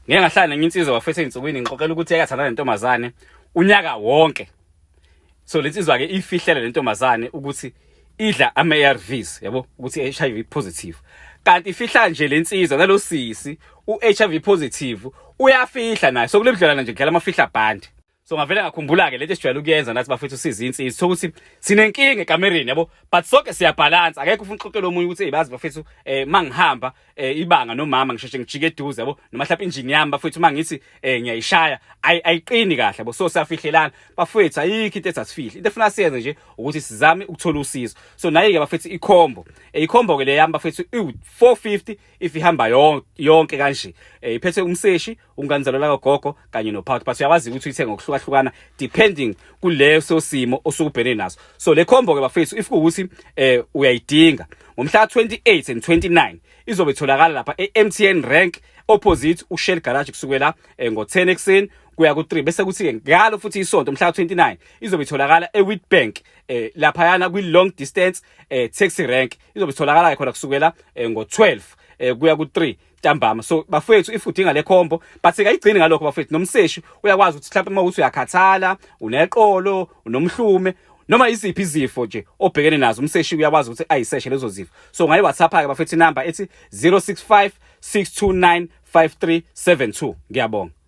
ngeke ngahlala nginsizwa bafethu einsukwini ngiqoqela ukuthi ekathandana nentombazane unyaka wonke. So lensizwa ke ifihlela lentombazane ukuthi idla ama-ARVs yabo ukuthi HIV positive. Kanti ifihla nje lensizwa nalosisi uHIV positive uyafihla naye. So kulebudlelana nje ngela amafihla band. So ngavela ngakhumbula ke lento esijwayele ukuyenza nathi bafethu siza insizwa sokuthi sinenkinga ekamereni yabo but sonke siyabalance akekho ufuna uxoxela omunye ukuthi eyibazi bafethu mangihamba ibanga nomama ngisheshe ngijike eduze yabo noma mhlawumbe injini yami bafethu mangithi ngiyayishaya ayiqini kahle yabo so siyafihlelana bafethu ayikho into ethathifihle into efuna siyenze nje ukuthi sizame ukuthola usizo. So naye ke bafethu ikhombo ke le yami bafethu 450 if ihamba yonke kanje iphethe umseshi unganizalo la gogo kanye no powder but uyawazi ukuthi uyithenga ngokuhlukahlukana depending kuleso simo osukubhekene naso. So le combo ke bafethu if ukuthi uyayidinga ngomhla 28 and 29 izobe itholakala lapha eMTN Rank opposite uShell Garage kusukela ngo10 ekseni kuya ku3 bese kuthi ke ngalo futhi isonto mhla 29 izobe itholakala eWitbank lapha yana kwi long distance taxi rank izobe itholakala khona kusukela ngo12 kuya ku3 ntambama. So bafethu if udinga le combo but sikayigcini ngalokho bafethu nomseshi uyakwazi ukuthi mhlawumbe uma uthi uyakhathala uneqolo unomhlume noma iziphi izifo nje obhekene nazo umseshi uyakwazi ukuthi ayiseshe lezo zifo. So ngayi WhatsApp ke bafethu number ethi 065 629 5372. Ngiyabonga.